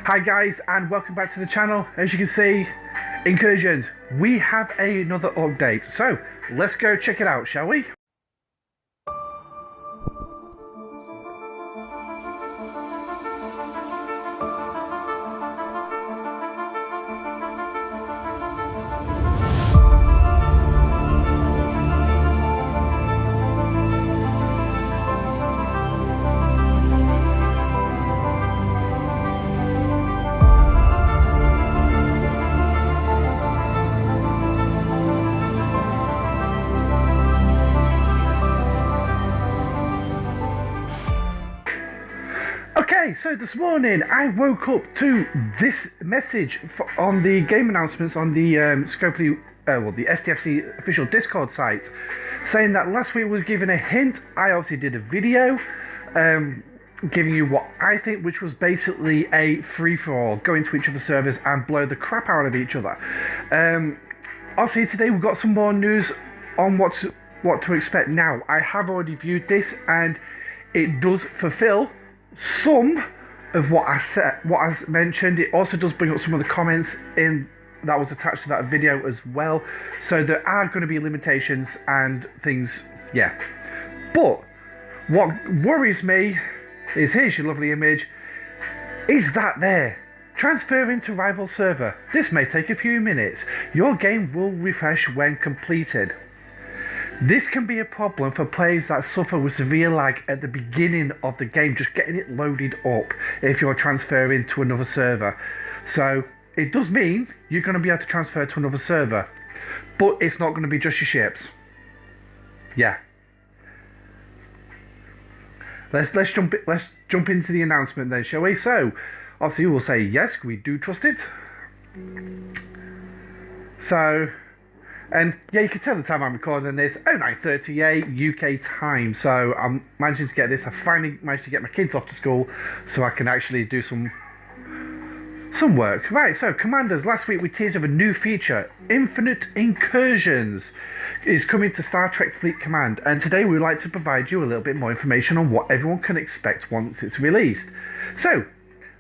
Hi guys, and welcome back to the channel. As you can see, incursions, we have another update, so let's go check it out, shall we? Okay, so this morning I woke up to this message on the game announcements on the the STFC official Discord site, saying that last week was given a hint. I obviously did a video giving you what I think, which was basically a free-for-all, go into each other's servers and blow the crap out of each other. Obviously today we've got some more news on what to expect. Now, I have already viewed this and it does fulfill some of what I mentioned. It also does bring up some of the comments in that was attached to that video as well. So there are going to be limitations and things, yeah. But what worries me is, here's your lovely image, is that there. Transfer into rival server. This may take a few minutes. Your game will refresh when completed. This can be a problem for players that suffer with severe lag at the beginning of the game, just getting it loaded up if you're transferring to another server. So it does mean you're going to be able to transfer to another server, but it's not going to be just your ships. Yeah. Let's jump into the announcement then, shall we? So obviously we'll say yes, we do trust it. So. And yeah, you can tell the time I'm recording this, 09:38 UK time. So I'm managing to get this. I finally managed to get my kids off to school so I can actually do some work. Right, so commanders, last week we teased of a new feature, Infinite Incursions, is coming to Star Trek Fleet Command. And today we'd like to provide you a little bit more information on what everyone can expect once it's released. So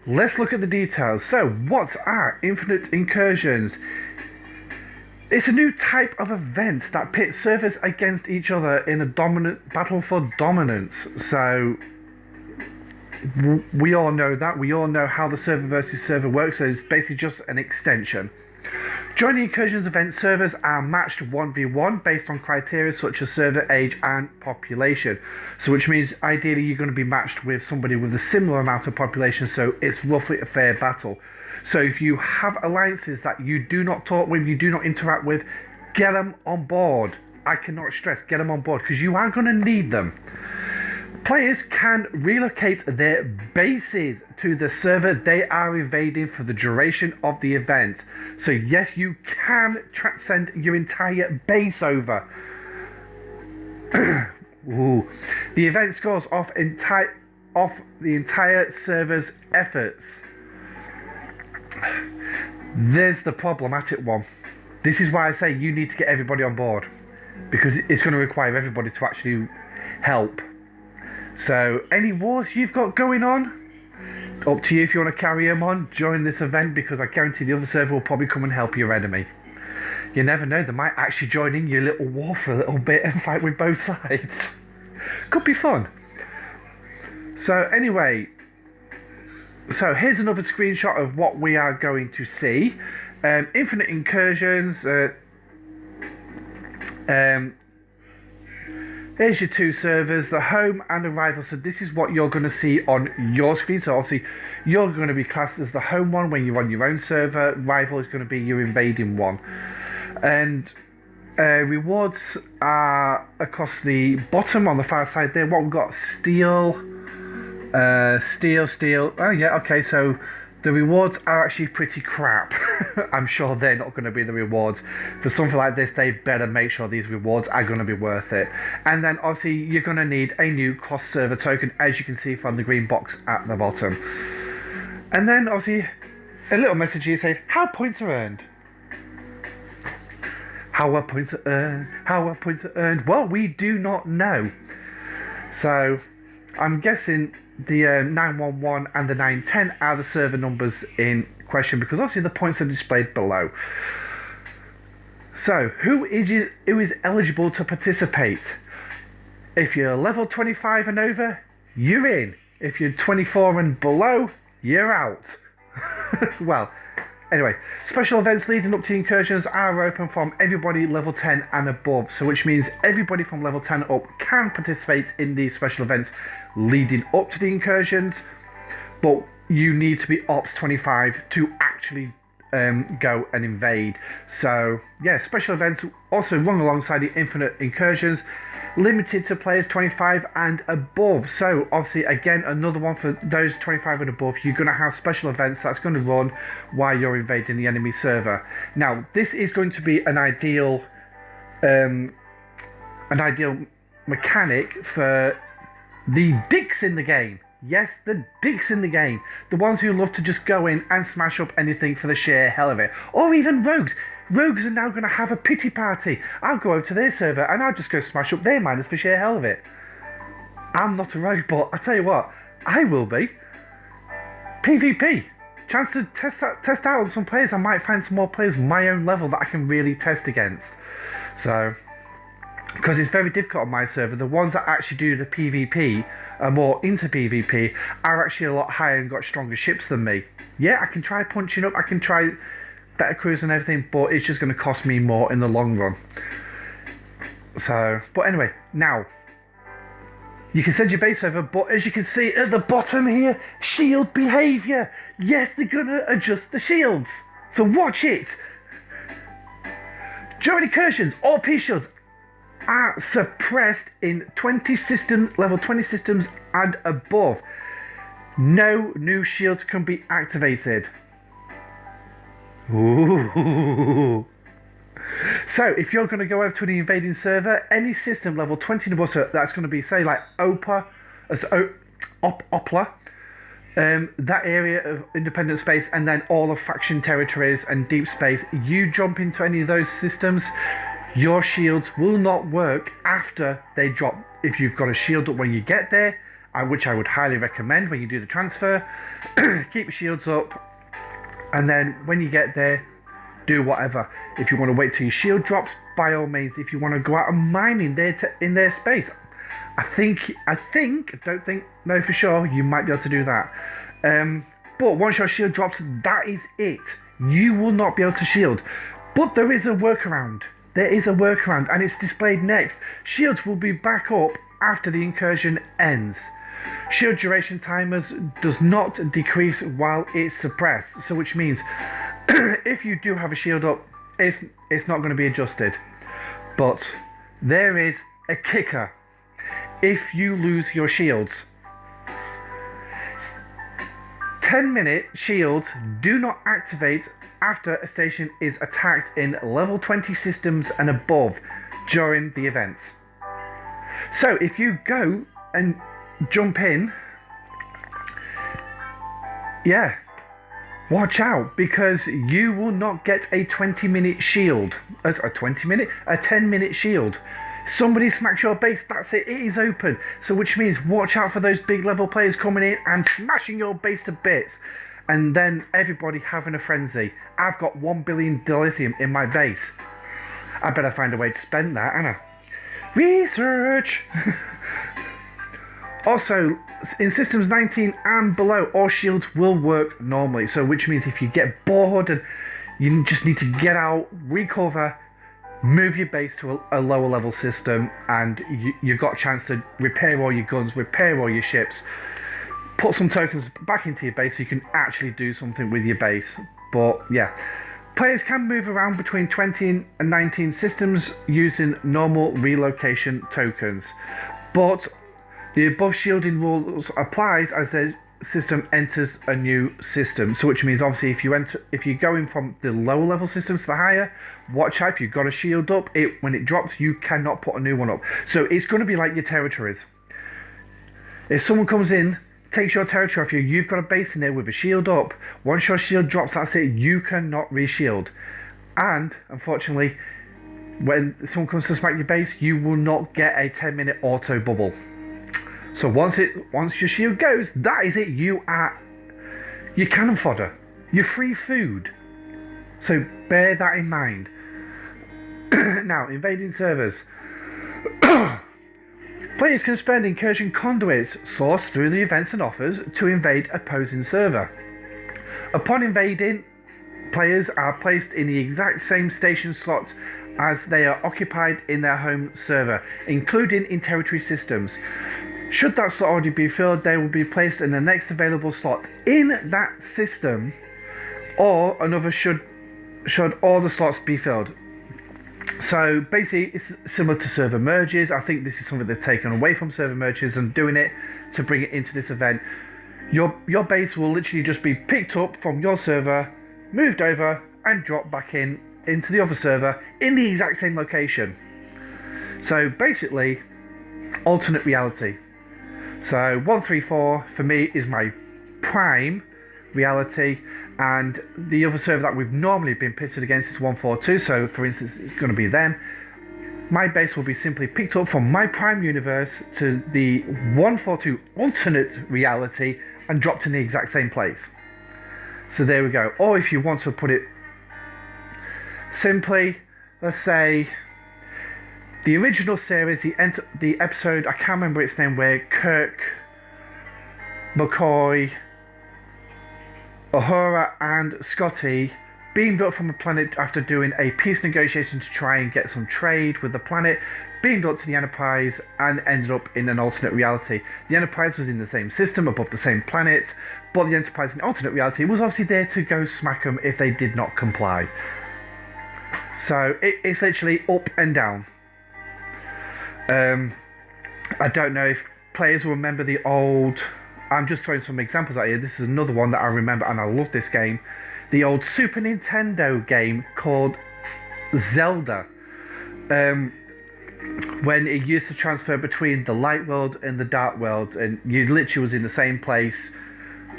let's look at the details. So what are Infinite Incursions? It's a new type of event that pits servers against each other in a battle for dominance. So we all know that. We all know how the server versus server works. So it's basically just an extension. During the Incursions event, servers are matched 1v1 based on criteria such as server age and population. So which means ideally you're going to be matched with somebody with a similar amount of population, so it's roughly a fair battle. So if you have alliances that you do not talk with, you do not interact with, get them on board. I cannot stress, get them on board, because you are going to need them. Players can relocate their bases to the server they are invading for the duration of the event. So yes, you can send your entire base over. Ooh. The event scores off the entire server's efforts. There's the problematic one. This is why I say you need to get everybody on board, because it's going to require everybody to actually help. So any wars you've got going on, up to you if you want to carry them on during this event, because I guarantee the other server will probably come and help your enemy. You never know, they might actually join in your little war for a little bit and fight with both sides. Could be fun. So anyway, so here's another screenshot of what we are going to see. Infinite Incursions. Here's your two servers, the home and the rival. So this is what you're going to see on your screen. So obviously you're going to be classed as the home one when you're on your own server. Rival is going to be your invading one. And rewards are across the bottom on the far side there. What we've got, steel. Oh yeah, okay, so the rewards are actually pretty crap. I'm sure they're not going to be the rewards. For something like this, they better make sure these rewards are going to be worth it. And then obviously you're going to need a new cross-server token, as you can see from the green box at the bottom. And then obviously a little message here saying, how points are earned? How are points earned? How are points earned? Well, we do not know. So I'm guessing the 911 and the 910 are the server numbers in question, because obviously the points are displayed below. So, who is eligible to participate? If you're level 25 and over, you're in. If you're 24 and below, you're out. Well, anyway, special events leading up to incursions are open from everybody level 10 and above, so which means everybody from level 10 up can participate in these special events leading up to the incursions, but you need to be Ops 25 to actually go and invade. So yeah, special events also run alongside the infinite incursions, limited to players 25 and above. So obviously, again, another one for those 25 and above. You're going to have special events that's going to run while you're invading the enemy server. Now, this is going to be an ideal mechanic for the dicks in the game. Yes, the dicks in the game. The ones who love to just go in and smash up anything for the sheer hell of it. Or even rogues. Rogues are now going to have a pity party. I'll go over to their server and I'll just go smash up their miners for sheer hell of it. I'm not a rogue, but I tell you what, I will be. PvP. Chance to test out on some players. I might find some more players my own level that I can really test against. So, because it's very difficult on my server. The ones that actually do the PvP, are more into PvP, are actually a lot higher and got stronger ships than me. Yeah, I can try punching up, I can try better crews and everything, but it's just going to cost me more in the long run. So, but anyway, now, you can send your base over, but as you can see at the bottom here, shield behaviour. Yes, they're going to adjust the shields. So watch it. During incursions, all P-shields are suppressed in level 20 systems and above. No new shields can be activated. Ooh. So if you're going to go over to an invading server, any system level 20 and above, so that's going to be, say, like Opla, that area of independent space, and then all of faction territories and deep space, you jump into any of those systems, your shields will not work after they drop. If you've got a shield up when you get there, which I would highly recommend when you do the transfer, keep your shields up, and then when you get there, do whatever. If you want to wait till your shield drops, by all means. If you want to go out and mine in their space, don't know for sure, you might be able to do that. But once your shield drops, that is it. You will not be able to shield. But there is a workaround. There is a workaround, and it's displayed next. Shields will be back up after the incursion ends. Shield duration timers does not decrease while it's suppressed, so which means if you do have a shield up, it's not going to be adjusted. But there is a kicker. If you lose your shields, 10-minute shields do not activate after a station is attacked in level 20 systems and above during the events. So if you go and jump in, yeah, watch out, because you will not get a 20-minute shield. A 10-minute shield. Somebody smacks your base, that's it, it is open. So which means watch out for those big level players coming in and smashing your base to bits. And then everybody having a frenzy. I've got 1 billion dilithium in my base. I better find a way to spend that, Anna. Research! Also, in systems 19 and below, all shields will work normally. So which means if you get bored and you just need to get out, recover, move your base to a lower level system, and you've got a chance to repair all your guns, repair all your ships, put some tokens back into your base so you can actually do something with your base. But yeah, players can move around between 20 and 19 systems using normal relocation tokens, but the above shielding rules applies as the system enters a new system. So which means obviously if you're going from the lower level systems to the higher, watch out. If you've got a shield up, when it drops, you cannot put a new one up. So it's going to be like your territories. If someone comes in, takes your territory off you, you've got a base in there with a shield up. Once your shield drops, that's it. You cannot reshield. And unfortunately, when someone comes to smack your base, you will not get a 10-minute auto bubble. So once your shield goes, that is it. You're cannon fodder. You're free food. So bear that in mind. Now, invading servers. Players can spend incursion conduits sourced through the events and offers to invade opposing server. Upon invading, players are placed in the exact same station slot as they are occupied in their home server, including in territory systems. Should that slot already be filled, they will be placed in the next available slot in that system, or another should all the slots be filled. So basically, it's similar to server merges. I think this is something they've taken away from server merges and doing it to bring it into this event. Your base will literally just be picked up from your server, moved over, and dropped back into the other server in the exact same location. So basically, alternate reality. So 134 for me is my prime reality, and the other server that we've normally been pitted against is 142. So for instance, it's going to be them. My base will be simply picked up from my prime universe to the 142 alternate reality and dropped in the exact same place. So there we go. Or if you want to put it simply, let's say the original series, the episode, I can't remember its name, where Kirk, McCoy, Uhura and Scotty beamed up from a planet after doing a peace negotiation to try and get some trade with the planet, beamed up to the Enterprise and ended up in an alternate reality. The Enterprise was in the same system above the same planet, but the Enterprise in alternate reality was obviously there to go smack them if they did not comply. So it's literally up and down. I don't know if players will remember the old... I'm just throwing some examples out here. This is another one that I remember, and I love this game. The old Super Nintendo game called Zelda. When it used to transfer between the light world and the dark world, and you literally was in the same place,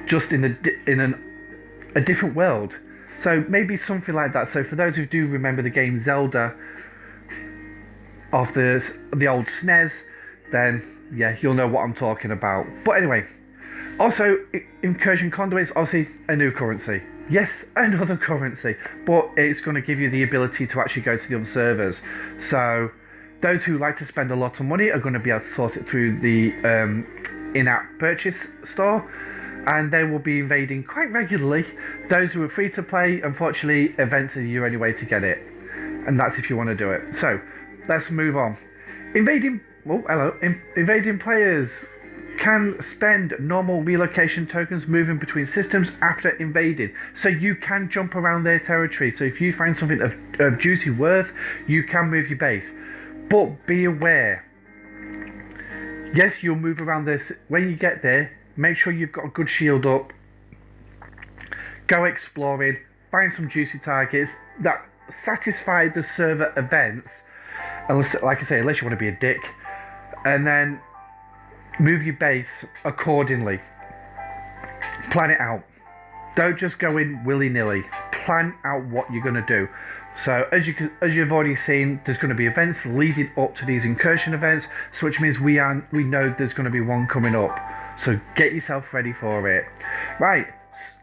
just in a different world. So maybe something like that. So for those who do remember the game Zelda of the old SNES, then yeah, you'll know what I'm talking about. But anyway, also incursion conduits, obviously a new currency. Yes, another currency, but it's going to give you the ability to actually go to the other servers. So those who like to spend a lot of money are going to be able to source it through the in-app purchase store, and they will be invading quite regularly. Those who are free to play, unfortunately, events are your only way to get it, and that's if you want to do it. So let's move on. Invading players can spend normal relocation tokens moving between systems after invading, so you can jump around their territory. So if you find something of juicy worth, you can move your base, but be aware, yes, you'll move around this. When you get there, make sure you've got a good shield up, go exploring, find some juicy targets that satisfy the server events, unless, like I say, unless you want to be a dick, and then move your base accordingly. Plan it out. Don't just go in willy-nilly. Plan out what you're going to do. So as you've already seen, there's going to be events leading up to these incursion events, so which means we know there's going to be one coming up. So get yourself ready for it. Right.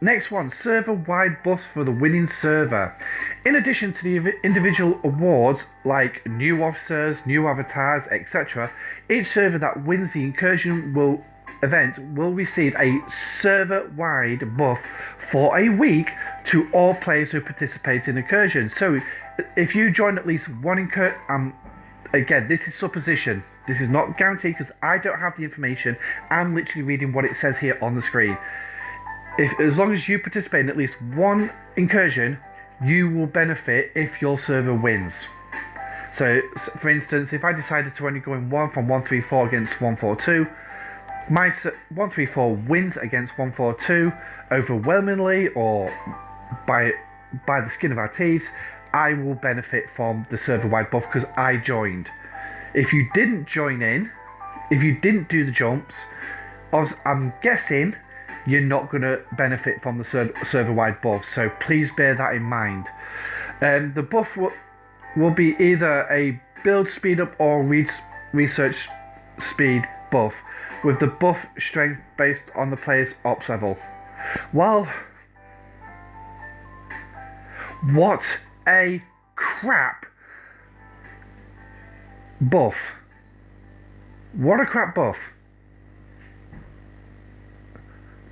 Next one, server-wide buffs for the winning server. In addition to the individual awards like new officers, new avatars, etc., each server that wins the incursion event will receive a server-wide buff for a week to all players who participate in incursion. So if you join at least one incursion, again, this is supposition. This is not guaranteed because I don't have the information. I'm literally reading what it says here on the screen. As long as you participate in at least one incursion, you will benefit if your server wins. So for instance, if I decided to only go in one from 134 against 142, my 134 wins against 142 overwhelmingly or by the skin of our teeth, I will benefit from the server-wide buff because I joined. If you didn't join in, if you didn't do the jumps, I'm guessing you're not going to benefit from the server-wide buff, so please bear that in mind. The buff will be either a build speed up or research speed buff. with the buff strength based on the player's ops level. Well, what a crap buff. What a crap buff.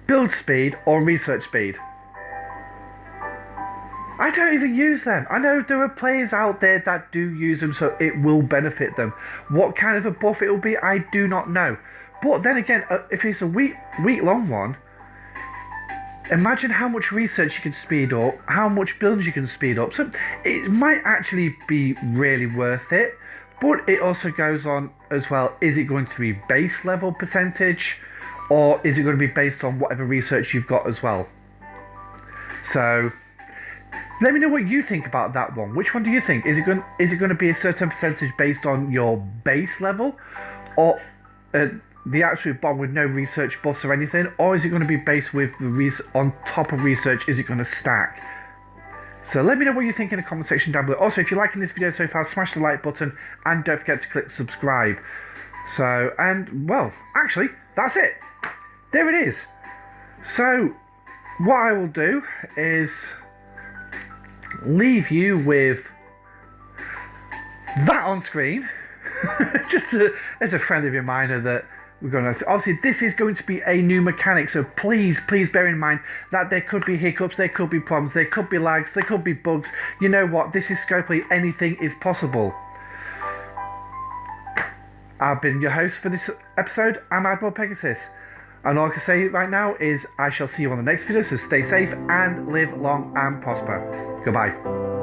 Build speed or research speed. I don't even use them. I know there are players out there that do use them, so it will benefit them. What kind of a buff it will be, I do not know. But then again, if it's a week-long one, imagine how much research you can speed up, how much builds you can speed up. So it might actually be really worth it. But it also goes on as well, is it going to be base level percentage, or is it going to be based on whatever research you've got as well? So let me know what you think about that one. Which one do you think? Is it going to be a certain percentage based on your base level, or the absolute bomb with no research buffs or anything, or is it going to be based with the on top of research? Is it going to stack? So let me know what you think in the comment section down below. Also, if you're liking this video so far, smash the like button and don't forget to click subscribe. So, and well, actually, that's it. There it is. So what I will do is leave you with that on screen, just as a friendly reminder that we're going to, obviously this is going to be a new mechanic, so please bear in mind that there could be hiccups, there could be problems, there could be lags, there could be bugs. You know what, this is Scopely, anything is possible. I've been your host for this episode. I'm Admiral Pegasus, and all I can say right now is I shall see you on the next video, so stay safe and live long and prosper. Goodbye.